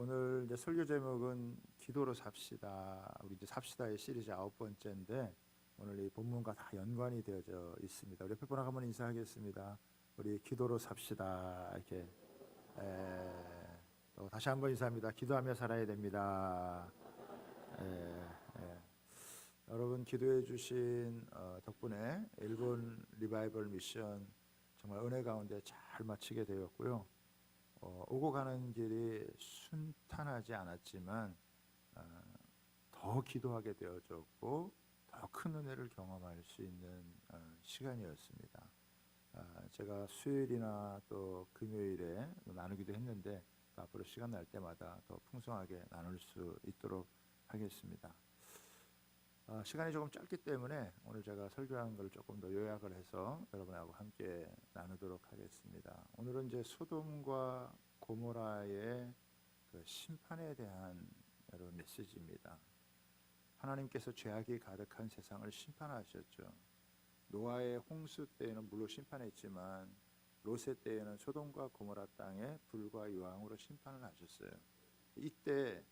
오늘 이제 설교 제목은 기도로 삽시다. 우리 이제 삽시다의 시리즈 9번째인데 오늘 이 본문과 다 연관이 되어져 있습니다. 우리 옆에 분하고 한번 인사하겠습니다. 우리 기도로 삽시다. 이렇게 또 다시 한번 인사합니다. 기도하며 살아야 됩니다. 여러분 기도해 주신 덕분에 일본 리바이벌 미션 정말 은혜 가운데 잘 마치게 되었고요. 오고 가는 길이 순탄하지 않았지만 더 기도하게 되어졌고 더 큰 은혜를 경험할 수 있는 시간이었습니다. 제가 수요일이나 또 금요일에 나누기도 했는데 앞으로 시간 날 때마다 더 풍성하게 나눌 수 있도록 하겠습니다. 시간이 조금 짧기 때문에 오늘 제가 설교한 걸 조금 더 요약을 해서 여러분하고 함께 나누도록 하겠습니다. 오늘은 이제 소돔과 고모라의 그 심판에 대한 여러분 메시지입니다. 하나님께서 죄악이 가득한 세상을 심판하셨죠. 노아의 홍수 때에는 물로 심판했지만 롯의 때에는 소돔과 고모라 땅에 불과 유황으로 심판을 하셨어요. 이때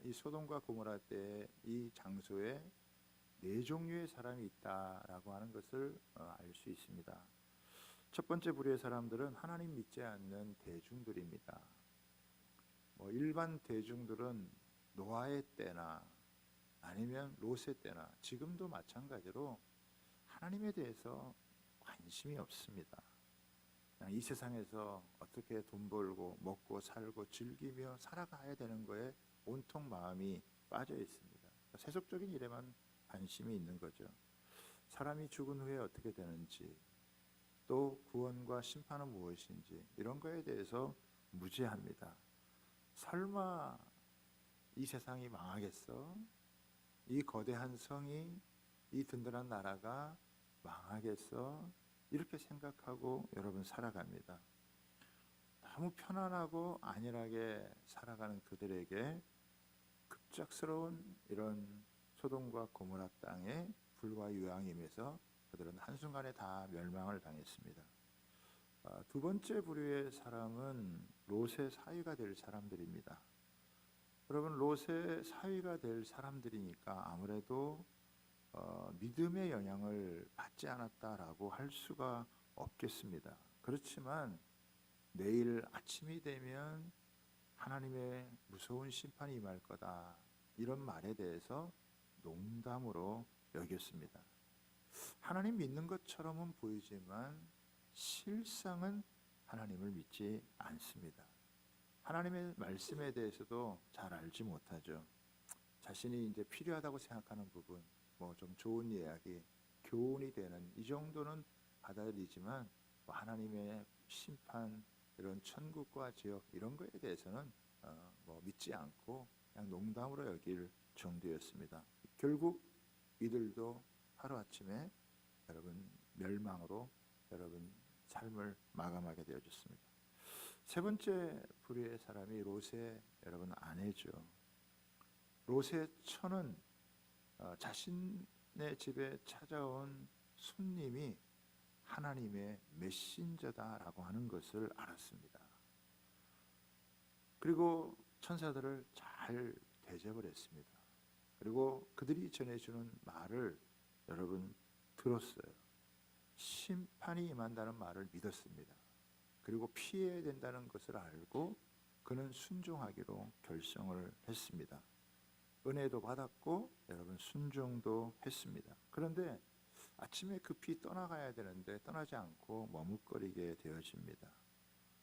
이 소돔과 고모라 때 이 장소에 네 종류의 사람이 있다라고 하는 것을 알 수 있습니다. 첫 번째 부류의 사람들은 하나님 믿지 않는 대중들입니다. 일반 대중들은 노아의 때나 아니면 롯의 때나 지금도 마찬가지로 하나님에 대해서 관심이 없습니다. 그냥 이 세상에서 어떻게 돈 벌고 먹고 살고 즐기며 살아가야 되는 거에 온통 마음이 빠져 있습니다. 세속적인 일에만 관심이 있는 거죠. 사람이 죽은 후에 어떻게 되는지, 또 구원과 심판은 무엇인지 이런 거에 대해서 무지합니다. 설마 이 세상이 망하겠어? 이 거대한 성이, 이 든든한 나라가 망하겠어? 이렇게 생각하고 여러분 살아갑니다. 너무 편안하고 안일하게 살아가는 그들에게 급작스러운 이런 소돔과 고모라 땅에 불과 유황임에서 그들은 한순간에 다 멸망을 당했습니다. 두 번째 부류의 사람은 롯의 사위가 될 사람들입니다. 여러분 롯의 사위가 될 사람들이니까 아무래도 믿음의 영향을 받지 않았다라고 할 수가 없겠습니다. 그렇지만 내일 아침이 되면 하나님의 무서운 심판이 임할 거다 이런 말에 대해서 농담으로 여겼습니다. 하나님 믿는 것처럼은 보이지만 실상은 하나님을 믿지 않습니다. 하나님의 말씀에 대해서도 잘 알지 못하죠. 자신이 이제 필요하다고 생각하는 부분, 좀 좋은 이야기, 교훈이 되는 이 정도는 받아들이지만 하나님의 심판, 이런 천국과 지옥 이런 거에 대해서는 믿지 않고 그냥 농담으로 여길 정도였습니다. 결국 이들도 하루아침에 여러분 멸망으로 여러분 삶을 마감하게 되어졌습니다. 세 번째 부류의 사람이 롯의 여러분 아내죠. 롯의 처는 자신의 집에 찾아온 손님이 하나님의 메신저다라고 하는 것을 알았습니다. 그리고 천사들을 잘 대접을 했습니다. 그리고 그들이 전해주는 말을 여러분 들었어요. 심판이 임한다는 말을 믿었습니다. 그리고 피해야 된다는 것을 알고 그는 순종하기로 결정을 했습니다. 은혜도 받았고 여러분 순종도 했습니다. 그런데 아침에 급히 떠나가야 되는데 떠나지 않고 머뭇거리게 되어집니다.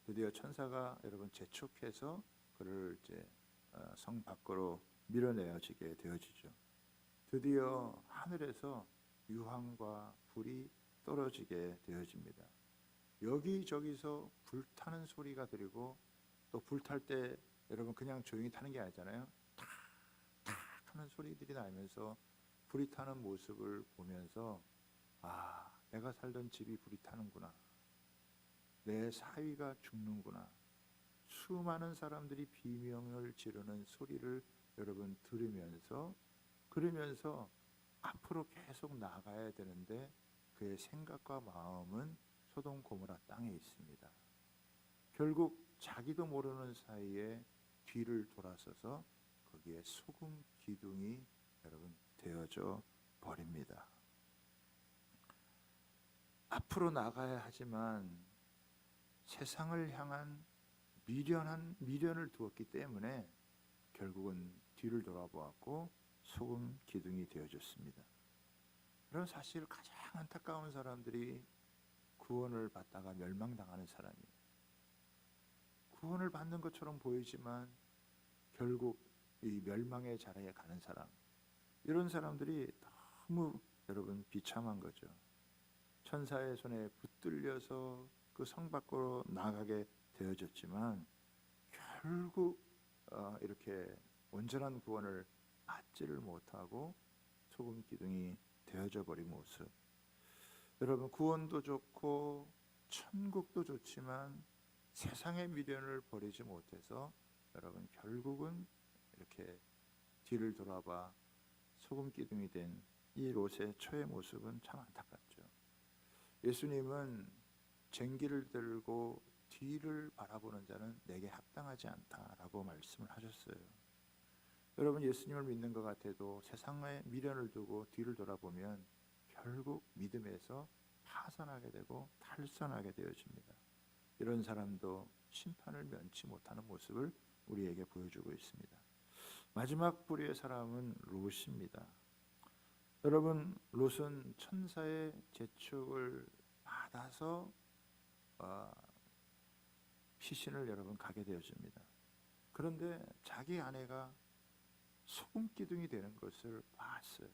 드디어 천사가 여러분 재촉해서 그를 이제 성 밖으로 밀어내어지게 되어지죠. 드디어 하늘에서 유황과 불이 떨어지게 되어집니다. 여기저기서 불타는 소리가 들리고 또 불탈 때 여러분 그냥 조용히 타는 게 아니잖아요. 탁탁 하는 소리들이 나면서 불이 타는 모습을 보면서 내가 살던 집이 불이 타는구나. 내 사위가 죽는구나. 수많은 사람들이 비명을 지르는 소리를 여러분 들으면서 그러면서 앞으로 계속 나가야 되는데 그의 생각과 마음은 소돔 고모라 땅에 있습니다. 결국 자기도 모르는 사이에 뒤를 돌아서서 거기에 소금 기둥이 여러분 되어져 버립니다. 앞으로 나가야 하지만 세상을 향한 미련을 두었기 때문에 결국은 뒤를 돌아보았고 소금 기둥이 되어졌습니다. 그런 사실 가장 안타까운 사람들이 구원을 받다가 멸망당하는 사람이에요. 구원을 받는 것처럼 보이지만 결국 이 멸망의 자리에 가는 사람, 이런 사람들이 너무 여러분 비참한 거죠. 천사의 손에 붙들려서 그 성 밖으로 나가게 되어졌지만 결국 이렇게 온전한 구원을 받지를 못하고 소금 기둥이 되어져 버린 모습. 여러분, 구원도 좋고 천국도 좋지만 세상의 미련을 버리지 못해서 여러분 결국은 이렇게 뒤를 돌아봐 소금 기둥이 된 이 롯의 처의 모습은 참 안타깝죠. 예수님은 쟁기를 들고 뒤를 바라보는 자는 내게 합당하지 않다라고 말씀을 하셨어요. 여러분, 예수님을 믿는 것 같아도 세상의 미련을 두고 뒤를 돌아보면 결국 믿음에서 파산하게 되고 탈선하게 되어집니다. 이런 사람도 심판을 면치 못하는 모습을 우리에게 보여주고 있습니다. 마지막 부류의 사람은 롯입니다. 여러분, 롯은 천사의 재촉을 받아서 피신을 여러분 가게 되어집니다. 그런데 자기 아내가 소금 기둥이 되는 것을 봤어요.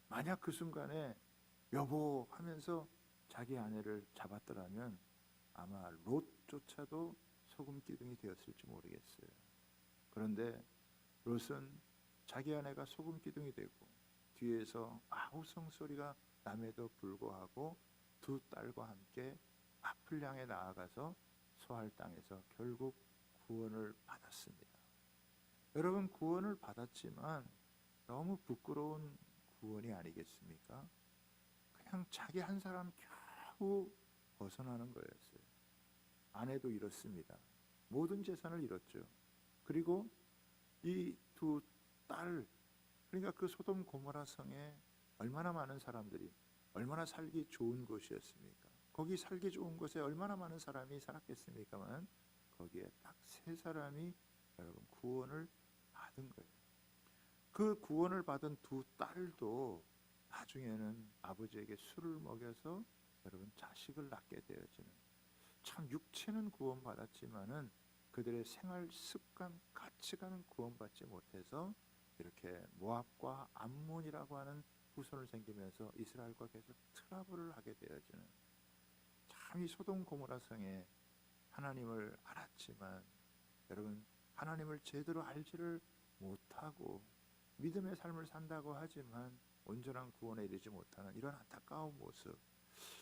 만약 그 순간에 여보 하면서 자기 아내를 잡았더라면 아마 롯조차도 소금 기둥이 되었을지 모르겠어요. 그런데 롯은 자기 아내가 소금 기둥이 되고 뒤에서 아우성 소리가 남에도 불구하고 두 딸과 함께 앞을 향해 나아가서 소할 땅에서 결국 구원을 받았습니다. 여러분, 구원을 받았지만 너무 부끄러운 구원이 아니겠습니까? 그냥 자기 한 사람 겨우 벗어나는 거였어요. 아내도 잃었습니다. 모든 재산을 잃었죠. 그리고 이 두 딸, 그러니까 그 소돔 고모라 성에 얼마나 많은 사람들이, 얼마나 살기 좋은 곳이었습니까? 거기 살기 좋은 곳에 얼마나 많은 사람이 살았겠습니까만 거기에 딱 세 사람이 여러분 구원을 받은 거예요. 그 구원을 받은 두 딸도 나중에는 아버지에게 술을 먹여서 여러분 자식을 낳게 되어지는, 참 육체는 구원받았지만은 그들의 생활 습관, 가치관은 구원받지 못해서 이렇게 모압과 암몬이라고 하는 후손을 생기면서 이스라엘과 계속 트러블을 하게 되어지는, 참 이 소돔 고모라 성에 하나님을 알았지만 여러분 하나님을 제대로 알지를 못하고 믿음의 삶을 산다고 하지만 온전한 구원에 이르지 못하는 이런 안타까운 모습,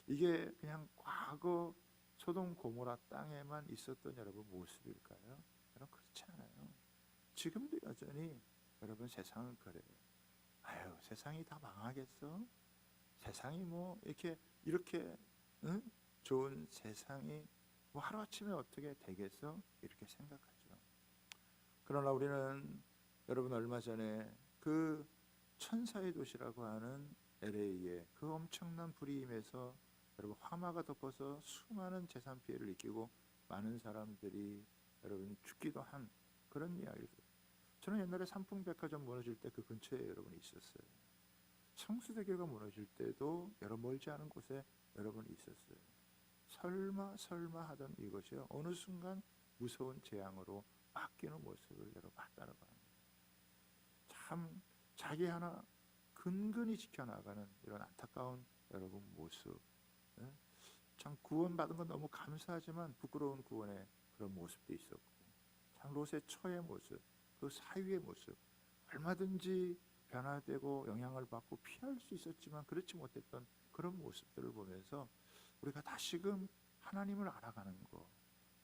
이게 그냥 과거 소돔 고모라 땅에만 있었던 여러분 모습일까요? 여러분 그렇지 않아요. 지금도 여전히 여러분 세상은 그래요. 아유, 세상이 다 망하겠어? 세상이 뭐 이렇게 응? 좋은 세상이 뭐 하루아침에 어떻게 되겠어? 이렇게 생각하죠. 그러나 우리는 여러분 얼마 전에 그 천사의 도시라고 하는 LA에 그 엄청난 불이 임해서 여러분 화마가 덮어서 수많은 재산 피해를 입히고 많은 사람들이 여러분 죽기도 한 그런 이야기를, 저는 옛날에 삼풍백화점 무너질 때 그 근처에 여러분 있었어요. 성수대교가 무너질 때도 여러 멀지 않은 곳에 여러분 있었어요. 설마 하던 이것이 어느 순간 무서운 재앙으로 바뀌는 모습을 여러분 봤다는 겁니다. 참 자기 하나 근근히 지켜나가는 이런 안타까운 여러분 모습, 참 구원받은 건 너무 감사하지만 부끄러운 구원의 그런 모습도 있었고, 참 롯의 처의 모습, 그 사위의 모습, 얼마든지 변화되고 영향을 받고 피할 수 있었지만 그렇지 못했던 그런 모습들을 보면서 우리가 다시금 하나님을 알아가는 것,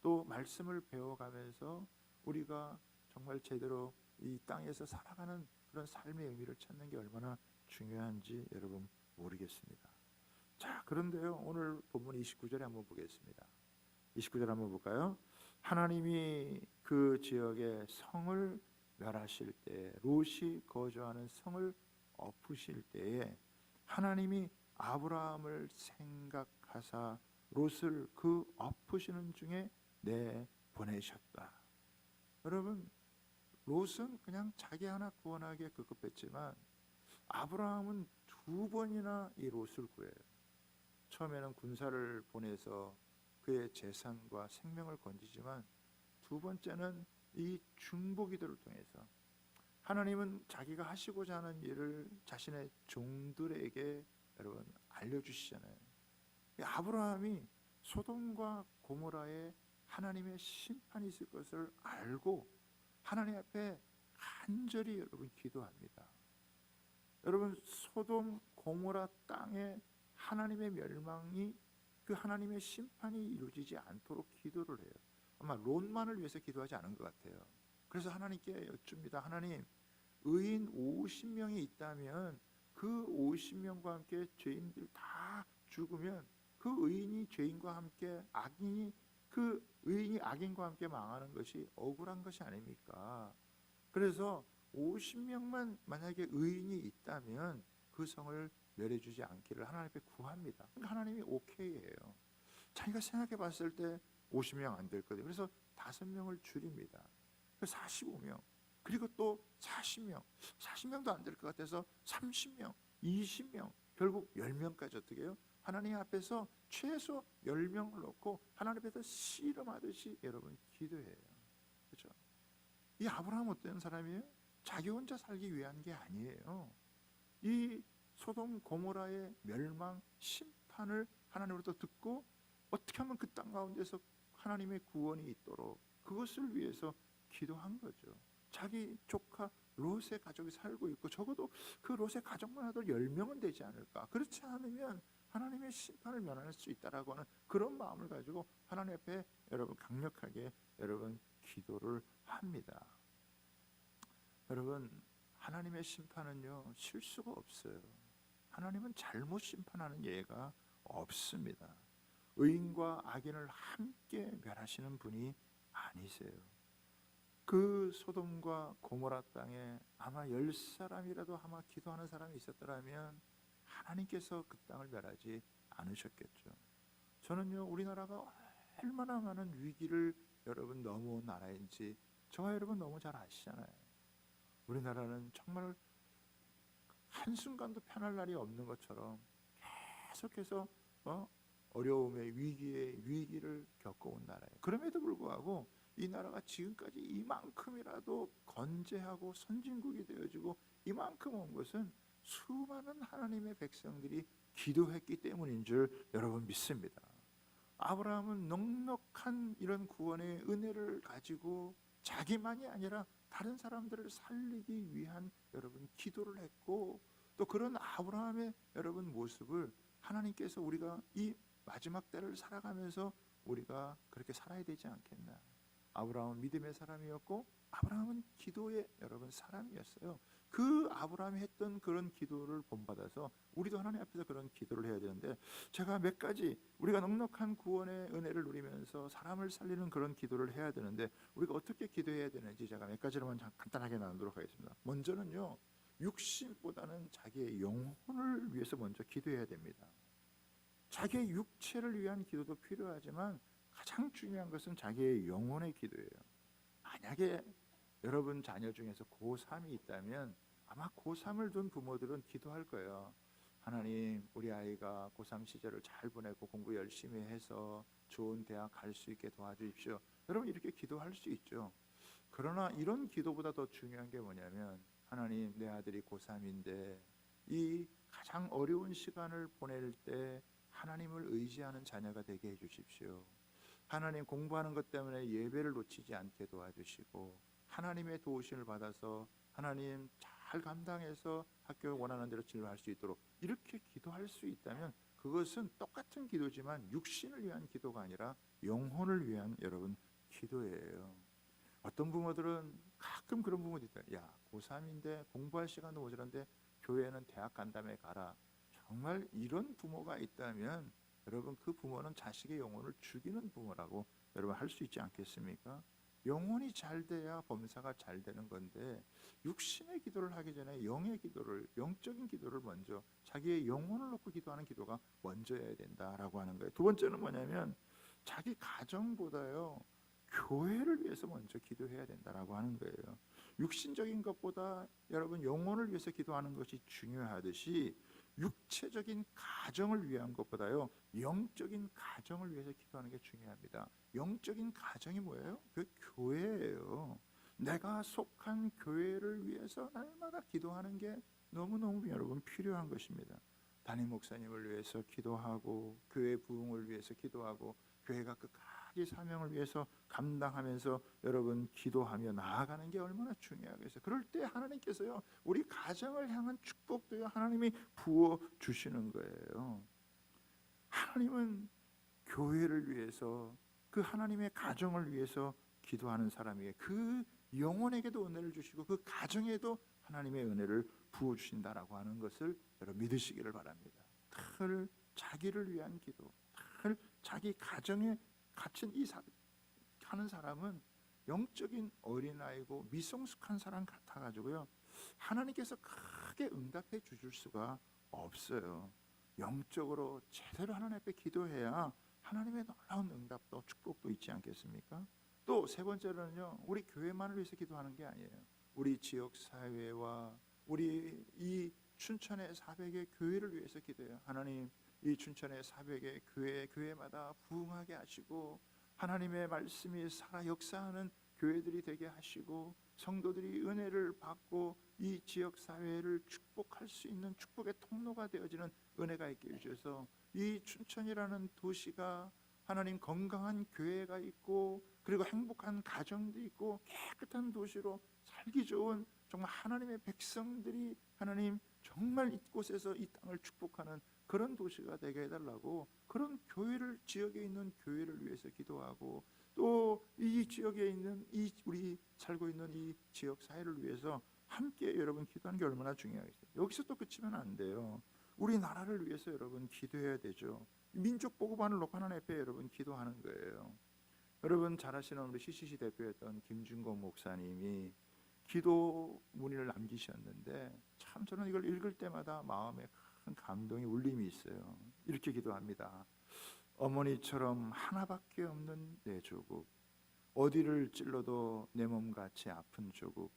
또 말씀을 배워가면서 우리가 정말 제대로 이 땅에서 살아가는 그런 삶의 의미를 찾는 게 얼마나 중요한지 여러분 모르겠습니다. 자, 그런데요, 오늘 본문 29절에 한번 보겠습니다. 29절 한번 볼까요? 하나님이 그 지역의 성을 멸하실 때, 롯이 거주하는 성을 엎으실 때에 하나님이 아브라함을 생각하사 롯을 그 엎으시는 중에 내보내셨다. 여러분, 롯은 그냥 자기 하나 구원하기에 급급했지만 아브라함은 두 번이나 이 롯을 구해요. 처음에는 군사를 보내서 그의 재산과 생명을 건지지만 두 번째는 이 중보기도를 통해서 하나님은 자기가 하시고자 하는 일을 자신의 종들에게 여러분 알려주시잖아요. 아브라함이 소돔과 고모라에 하나님의 심판이 있을 것을 알고 하나님 앞에 간절히 여러분 기도합니다. 여러분, 소돔 고모라 땅에 하나님의 멸망이, 그 하나님의 심판이 이루어지지 않도록 기도를 해요. 아마 롯만을 위해서 기도하지 않은 것 같아요. 그래서 하나님께 여쭙니다. 하나님, 의인 50명이 있다면 그 50명과 함께 죄인들 다 죽으면 그 의인이 죄인과 함께 그 의인이 악인과 함께 망하는 것이 억울한 것이 아닙니까? 그래서 50명만 만약에 의인이 있다면 그 성을 멸해주지 않기를 하나님 앞에 구합니다. 하나님이 오케이예요. 자기가 생각해 봤을 때 50명 안 될 거예요. 그래서 5명을 줄입니다. 45명, 그리고 또 40명도 안 될 것 같아서 30명, 20명, 결국 10명까지 어떻게 해요? 하나님 앞에서 최소 10명을 놓고 하나님 앞에서 씨름하듯이 여러분 기도해요. 그렇죠? 이 아브라함 어떤 사람이에요? 자기 혼자 살기 위한 게 아니에요. 이 소돔 고모라의 멸망 심판을 하나님으로부터 듣고 어떻게 하면 그 땅 가운데서 하나님의 구원이 있도록 그것을 위해서 기도한 거죠. 자기 조카 롯의 가족이 살고 있고 적어도 그 롯의 가족만 하도 10명은 되지 않을까. 그렇지 않으면 하나님의 심판을 면할 수 있다라고 하는 그런 마음을 가지고 하나님 앞에 여러분 강력하게 여러분 기도를 합니다. 여러분, 하나님의 심판은요 실수가 없어요. 하나님은 잘못 심판하는 예가 없습니다. 의인과 악인을 함께 멸하시는 분이 아니세요. 그 소돔과 고모라 땅에 아마 10사람이라도 아마 기도하는 사람이 있었더라면 하나님께서 그 땅을 멸하지 않으셨겠죠. 저는요 우리나라가 얼마나 많은 위기를 여러분 넘어온 나라인지 저와 여러분 너무 잘 아시잖아요. 우리나라는 정말 한순간도 편할 날이 없는 것처럼 계속해서 어려움의 위기를 겪어온 나라예요. 그럼에도 불구하고 이 나라가 지금까지 이만큼이라도 건재하고 선진국이 되어지고 이만큼 온 것은 수많은 하나님의 백성들이 기도했기 때문인 줄 여러분 믿습니다. 아브라함은 넉넉한 이런 구원의 은혜를 가지고 자기만이 아니라 다른 사람들을 살리기 위한 여러분 기도를 했고, 또 그런 아브라함의 여러분 모습을 하나님께서 우리가 이 마지막 때를 살아가면서 우리가 그렇게 살아야 되지 않겠나. 아브라함은 믿음의 사람이었고 아브라함은 기도의 여러분 사람이었어요. 그 아브라함이 했던 그런 기도를 본받아서 우리도 하나님 앞에서 그런 기도를 해야 되는데, 제가 몇 가지 우리가 넉넉한 구원의 은혜를 누리면서 사람을 살리는 그런 기도를 해야 되는데 우리가 어떻게 기도해야 되는지 제가 몇 가지로만 간단하게 나누도록 하겠습니다. 먼저는요, 육신보다는 자기의 영혼을 위해서 먼저 기도해야 됩니다. 자기의 육체를 위한 기도도 필요하지만 가장 중요한 것은 자기의 영혼의 기도예요. 만약에 여러분 자녀 중에서 고3이 있다면 아마 고3을 둔 부모들은 기도할 거예요. 하나님, 우리 아이가 고3 시절을 잘 보내고 공부 열심히 해서 좋은 대학 갈 수 있게 도와주십시오. 여러분 이렇게 기도할 수 있죠. 그러나 이런 기도보다 더 중요한 게 뭐냐면, 하나님, 내 아들이 고3인데 이 가장 어려운 시간을 보낼 때 하나님을 의지하는 자녀가 되게 해주십시오. 하나님, 공부하는 것 때문에 예배를 놓치지 않게 도와주시고 하나님의 도우심을 받아서 하나님 잘 감당해서 학교 원하는 대로 진로할 수 있도록 이렇게 기도할 수 있다면 그것은 똑같은 기도지만 육신을 위한 기도가 아니라 영혼을 위한 여러분 기도예요. 어떤 부모들은 가끔 그런 부모들이 있어요. 야, 고3인데 공부할 시간도 모자란데 교회는 대학 간다며 가라. 정말 이런 부모가 있다면 여러분 그 부모는 자식의 영혼을 죽이는 부모라고 여러분 할 수 있지 않겠습니까? 영혼이 잘 돼야 범사가 잘 되는 건데 육신의 기도를 하기 전에 영의 기도를, 영적인 기도를 먼저 자기의 영혼을 놓고 기도하는 기도가 먼저여야 된다라고 하는 거예요. 두 번째는 뭐냐면 자기 가정보다요 교회를 위해서 먼저 기도해야 된다라고 하는 거예요. 육신적인 것보다 여러분 영혼을 위해서 기도하는 것이 중요하듯이 육체적인 가정을 위한 것보다요 영적인 가정을 위해서 기도하는 게 중요합니다. 영적인 가정이 뭐예요? 그 교회예요. 내가 속한 교회를 위해서 날마다 기도하는 게 너무너무 여러분 필요한 것입니다. 담임 목사님을 위해서 기도하고 교회 부흥을 위해서 기도하고 교회가 끝까지 사명을 위해서 감당하면서 여러분 기도하며 나아가는 게 얼마나 중요하겠어요. 그럴 때 하나님께서요 우리 가정을 향한 축복도요 하나님이 부어 주시는 거예요. 하나님은 교회를 위해서 그 하나님의 가정을 위해서 기도하는 사람에게 그 영혼에게도 은혜를 주시고 그 가정에도 하나님의 은혜를 부어 주신다라고 하는 것을 여러분 믿으시기를 바랍니다. 늘 자기를 위한 기도, 늘 자기 가정에 갇힌 하는 사람은 영적인 어린아이고 미성숙한 사람 같아가지고요 하나님께서 크게 응답해 주실 수가 없어요. 영적으로 제대로 하나님 앞에 기도해야 하나님의 놀라운 응답도 축복도 있지 않겠습니까? 또 세 번째로는요 우리 교회만을 위해서 기도하는 게 아니에요. 우리 지역 사회와 우리 이 춘천의 400의 교회를 위해서 기도해요. 하나님 이 춘천의 400의 교회마다 부흥하게 하시고 하나님의 말씀이 살아 역사하는 교회들이 되게 하시고 성도들이 은혜를 받고 이 지역 사회를 축복할 수 있는 축복의 통로가 되어지는 은혜가 있게 해주셔서 이 춘천이라는 도시가 하나님 건강한 교회가 있고 그리고 행복한 가정도 있고 깨끗한 도시로 살기 좋은 정말 하나님의 백성들이 하나님 정말 이곳에서 이 땅을 축복하는 그런 도시가 되게 해달라고 그런 교회를 지역에 있는 교회를 위해서 기도하고 또 이 지역에 있는 이 우리 살고 있는 이 지역 사회를 위해서 함께 여러분 기도하는 게 얼마나 중요하겠어요. 여기서 또 그치면 안 돼요. 우리나라를 위해서 여러분 기도해야 되죠. 민족 보고반을 놓고 하나님 앞에 여러분 기도하는 거예요. 여러분 잘 아시는 우리 CCC 대표였던 김준건 목사님이 기도 문의를 남기셨는데 참 저는 이걸 읽을 때마다 마음에 큰 감동이 울림이 있어요. 이렇게 기도합니다. 어머니처럼 하나밖에 없는 내 조국, 어디를 찔러도 내 몸같이 아픈 조국,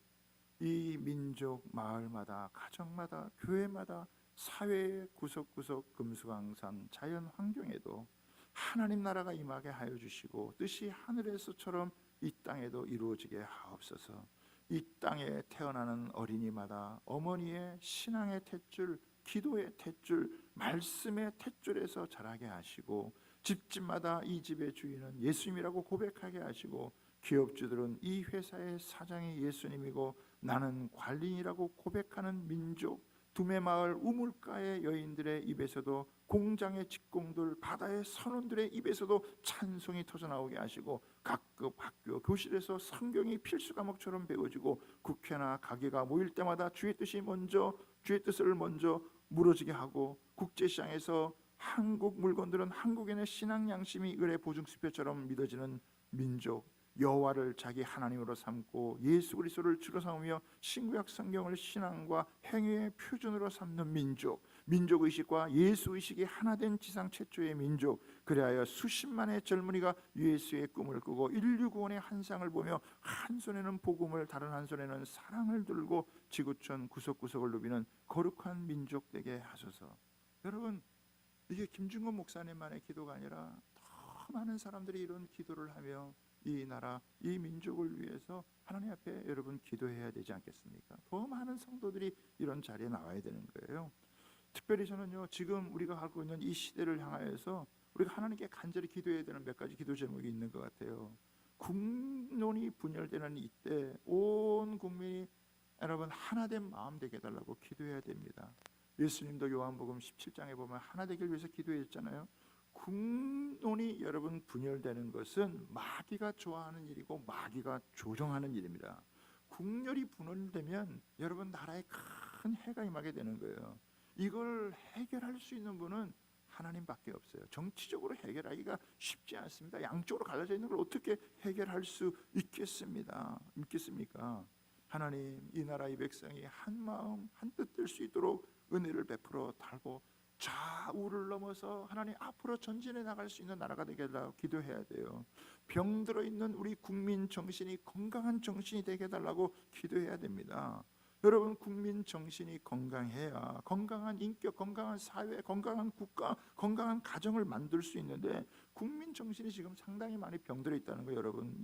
이 민족 마을마다 가정마다 교회마다 사회의 구석구석 금수강산 자연 환경에도 하나님 나라가 임하게 하여 주시고 뜻이 하늘에서처럼 이 땅에도 이루어지게 하옵소서. 이 땅에 태어나는 어린이마다 어머니의 신앙의 탯줄, 기도의 탯줄, 말씀의 탯줄에서 자라게 하시고 집집마다 이 집의 주인은 예수님이라고 고백하게 하시고 기업주들은 이 회사의 사장이 예수님이고 나는 관리인이라고 고백하는 민족, 두메마을 우물가의 여인들의 입에서도 공장의 직공들, 바다의 선원들의 입에서도 찬송이 터져나오게 하시고 각급 학교, 교실에서 성경이 필수 과목처럼 배워지고 국회나 가게가 모일 때마다 주의 뜻을 먼저 무너지게 하고 국제시장에서 한국 물건들은 한국인의 신앙 양심이 을의 보증수표처럼 믿어지는 민족, 여호와를 자기 하나님으로 삼고 예수 그리스도를 주로 삼으며 신구약 성경을 신앙과 행위의 표준으로 삼는 민족, 민족의식과 예수의식이 하나된 지상 최초의 민족, 그리하여 수십만의 젊은이가 예수의 꿈을 꾸고 인류 구원의 환상을 보며 한 손에는 복음을 다른 한 손에는 사랑을 들고 지구촌 구석구석을 누비는 거룩한 민족 되게 하소서. 여러분 이게 김준건 목사님만의 기도가 아니라 더 많은 사람들이 이런 기도를 하며 이 나라, 이 민족을 위해서 하나님 앞에 여러분 기도해야 되지 않겠습니까? 더 많은 성도들이 이런 자리에 나와야 되는 거예요. 특별히 저는요 지금 우리가 갖고 있는 이 시대를 향하여서 우리가 하나님께 간절히 기도해야 되는 몇 가지 기도 제목이 있는 것 같아요. 국론이 분열되는 이때 온 국민이 여러분 하나된 마음 되게 해달라고 기도해야 됩니다. 예수님도 요한복음 17장에 보면 하나 되길 위해서 기도했잖아요. 국론이 여러분 분열되는 것은 마귀가 좋아하는 일이고 마귀가 조종하는 일입니다. 국열이 분열되면 여러분 나라에 큰 해가 임하게 되는 거예요. 이걸 해결할 수 있는 분은 하나님밖에 없어요. 정치적으로 해결하기가 쉽지 않습니다. 양쪽으로 갈라져 있는 걸 어떻게 해결할 수 있겠습니까? 하나님, 이 나라 이 백성이 한 마음 한 뜻 될 수 있도록 은혜를 베풀어 달고 좌우를 넘어서 하나님 앞으로 전진해 나갈 수 있는 나라가 되게 해달라고 기도해야 돼요. 병들어 있는 우리 국민 정신이 건강한 정신이 되게 해달라고 기도해야 됩니다. 여러분, 국민 정신이 건강해야 건강한 인격, 건강한 사회, 건강한 국가, 건강한 가정을 만들 수 있는데 국민 정신이 지금 상당히 많이 병들어 있다는 거 여러분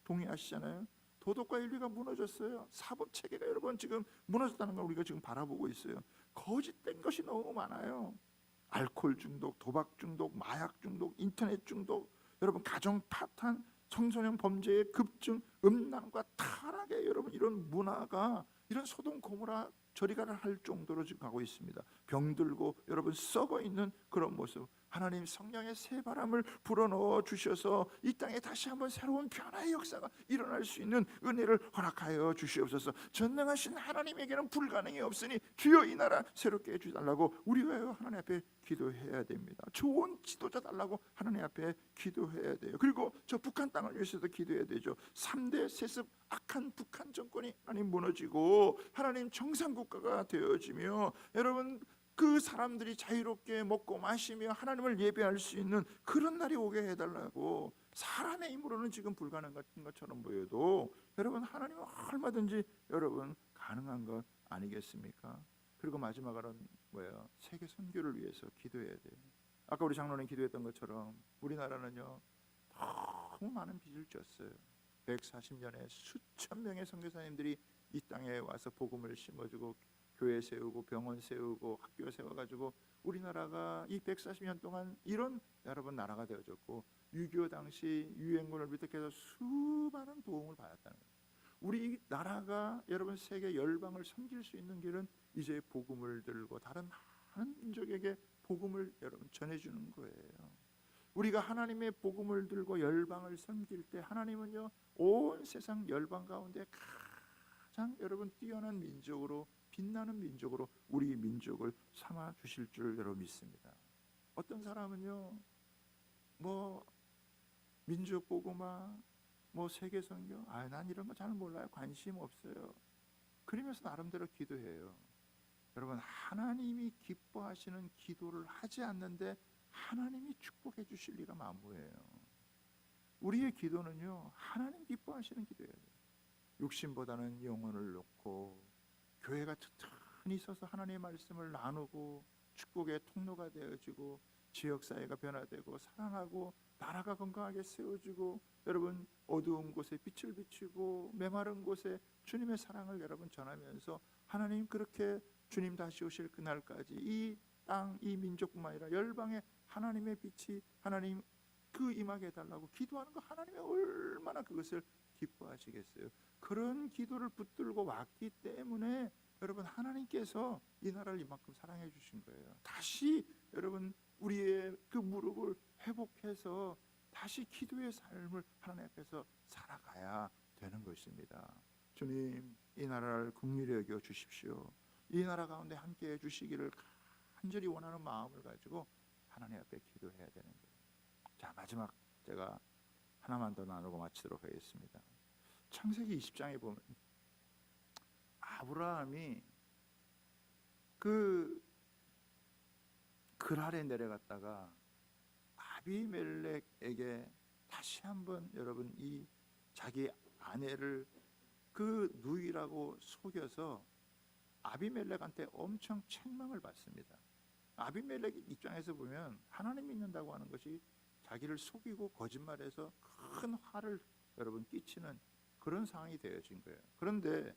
동의하시잖아요? 도덕과 윤리가 무너졌어요. 사법 체계가 여러분 지금 무너졌다는 걸 우리가 지금 바라보고 있어요. 거짓된 것이 너무 많아요. 알코올 중독, 도박 중독, 마약 중독, 인터넷 중독, 여러분 가정 파탄, 청소년 범죄의 급증, 음란과 타락의 여러분 이런 문화가 이런 소돔 고모라 저리가라 할 정도로 지금 가고 있습니다. 병들고 여러분 썩어 있는 그런 모습, 하나님 성령의 새 바람을 불어넣어 주셔서 이 땅에 다시 한번 새로운 변화의 역사가 일어날 수 있는 은혜를 허락하여 주시옵소서. 전능하신 하나님에게는 불가능이 없으니 주여 이 나라 새롭게 해주달라고 우리가 하나님 앞에 기도해야 됩니다. 좋은 지도자 달라고 하나님 앞에 기도해야 돼요. 그리고 저 북한 땅을 위해서도 기도해야 되죠. 3대 세습 악한 북한 정권이 하나님 무너지고 하나님 정상국가가 되어지며 여러분 그 사람들이 자유롭게 먹고 마시며 하나님을 예배할 수 있는 그런 날이 오게 해달라고. 사람의 힘으로는 지금 불가능한 것처럼 보여도 여러분 하나님은 얼마든지 여러분 가능한 것 아니겠습니까? 그리고 마지막으로는 뭐예요? 세계 선교를 위해서 기도해야 돼요. 아까 우리 장로님 기도했던 것처럼 우리나라는요 너무 많은 빚을 졌어요. 140년에 수천 명의 선교사님들이 이 땅에 와서 복음을 심어주고 교회 세우고 병원 세우고 학교 세워가지고 우리나라가 이 140년 동안 이런 여러분 나라가 되어졌고 6.25 당시 유엔군을 비롯해서 수많은 도움을 받았다는 거예요. 우리 나라가 여러분 세계 열방을 섬길 수 있는 길은 이제 복음을 들고 다른 많은 민족에게 복음을 여러분 전해주는 거예요. 우리가 하나님의 복음을 들고 열방을 섬길 때 하나님은요 온 세상 열방 가운데 가장 여러분 뛰어난 민족으로 빛나는 민족으로 우리 민족을 삼아 주실 줄 여러분 믿습니다. 어떤 사람은요 뭐 민족 복음화 뭐 세계 선교 난 이런 거 잘 몰라요. 관심 없어요. 그러면서 나름대로 기도해요. 여러분 하나님이 기뻐하시는 기도를 하지 않는데 하나님이 축복해 주실 리가 만무해요. 우리의 기도는요 하나님 기뻐하시는 기도예요. 육신보다는 영혼을 놓고 교회가 튼튼히 서서 하나님의 말씀을 나누고 축복의 통로가 되어지고 지역사회가 변화되고 사랑하고 나라가 건강하게 세워지고 여러분 어두운 곳에 빛을 비추고 메마른 곳에 주님의 사랑을 여러분 전하면서 하나님 그렇게 주님 다시 오실 그날까지 이 땅, 이 민족뿐만 아니라 열방에 하나님의 빛이 하나님 그 임하게 해달라고 기도하는 거 하나님이 얼마나 그것을 기뻐하시겠어요. 그런 기도를 붙들고 왔기 때문에 여러분 하나님께서 이 나라를 이만큼 사랑해 주신 거예요. 다시 여러분 우리의 그 무릎을 회복해서 다시 기도의 삶을 하나님 앞에서 살아가야 되는 것입니다. 주님 이 나라를 긍휼히 여겨 주십시오. 이 나라 가운데 함께해 주시기를 간절히 원하는 마음을 가지고 하나님 앞에 기도해야 되는 거예요. 자 마지막 제가 하나만 더 나누고 마치도록 하겠습니다. 창세기 20장에 보면 아브라함이 그 그랄에 내려갔다가 아비멜렉에게 다시 한번 여러분 이 자기 아내를 그 누이라고 속여서 아비멜렉한테 엄청 책망을 받습니다. 아비멜렉 입장에서 보면 하나님 믿는다고 하는 것이 자기를 속이고 거짓말해서 큰 화를 여러분 끼치는 그런 상황이 되어진 거예요. 그런데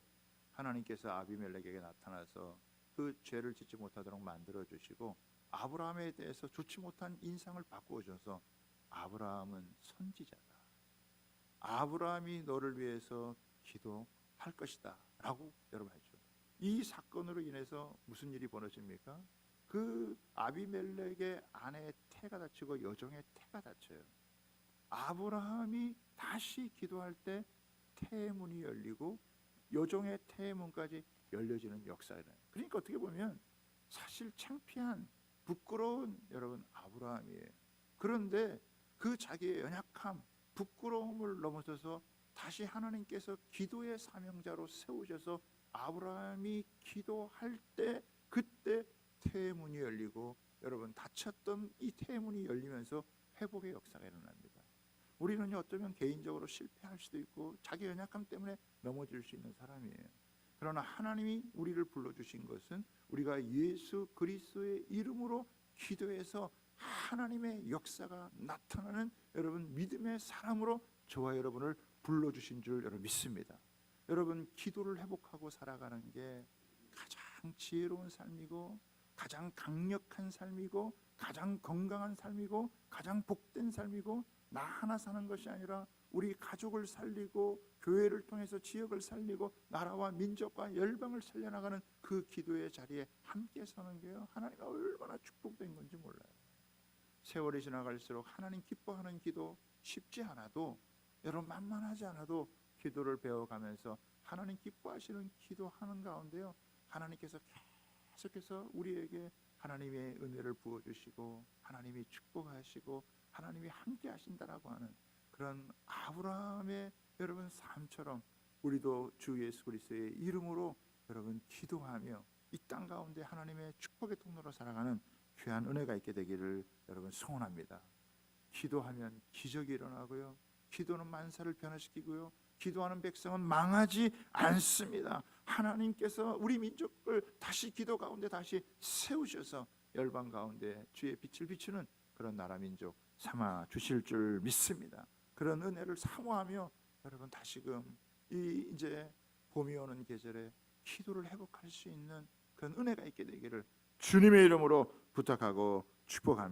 하나님께서 아비멜렉에게 나타나서 그 죄를 짓지 못하도록 만들어 주시고 아브라함에 대해서 좋지 못한 인상을 바꾸어 줘서 아브라함은 선지자다. 아브라함이 너를 위해서 기도할 것이다 라고 여러분 하죠. 이 사건으로 인해서 무슨 일이 벌어집니까? 그 아비멜렉의 아내의 태가 다치고 여종의 태가 다쳐요. 아브라함이 다시 기도할 때 태의 문이 열리고 여종의 태의 문까지 열려지는 역사예요. 그러니까 어떻게 보면 사실 창피한 부끄러운 여러분 아브라함이에요. 그런데 그 자기의 연약함, 부끄러움을 넘어서서 다시 하나님께서 기도의 사명자로 세우셔서 아브라함이 기도할 때 그때 태문이 열리고 여러분 닫혔던 이 태문이 열리면서 회복의 역사가 일어납니다. 우리는요 어쩌면 개인적으로 실패할 수도 있고 자기 연약함 때문에 넘어질 수 있는 사람이에요. 그러나 하나님이 우리를 불러주신 것은 우리가 예수 그리스도의 이름으로 기도해서 하나님의 역사가 나타나는 여러분 믿음의 사람으로 저와 여러분을 불러주신 줄 여러분 믿습니다. 여러분 기도를 회복하고 살아가는 게 가장 지혜로운 삶이고 가장 강력한 삶이고 가장 건강한 삶이고 가장 복된 삶이고 나 하나 사는 것이 아니라 우리 가족을 살리고 교회를 통해서 지역을 살리고 나라와 민족과 열방을 살려나가는 그 기도의 자리에 함께 서는 게요 하나님과 얼마나 축복된 건지 몰라요. 세월이 지나갈수록 하나님 기뻐하는 기도 쉽지 않아도 여러분 만만하지 않아도 기도를 배워가면서 하나님 기뻐하시는 기도하는 가운데요 하나님께서 계속해서 우리에게 하나님의 은혜를 부어주시고 하나님이 축복하시고 하나님이 함께 하신다라고 하는 그런 아브라함의 여러분 삶처럼 우리도 주 예수 그리스도의 이름으로 여러분 기도하며 이 땅 가운데 하나님의 축복의 통로로 살아가는 귀한 은혜가 있게 되기를 여러분 소원합니다. 기도하면 기적이 일어나고요 기도는 만사를 변화시키고요 기도하는 백성은 망하지 않습니다. 하나님께서 우리 민족을 다시 기도 가운데 다시 세우셔서 열방 가운데 주의 빛을 비추는 그런 나라 민족 삼아 주실 줄 믿습니다. 그런 은혜를 사모하며 여러분 다시금 이 이제 봄이 오는 계절에 기도를 회복할 수 있는 그런 은혜가 있게 되기를 주님의 이름으로 부탁하고 축복합니다.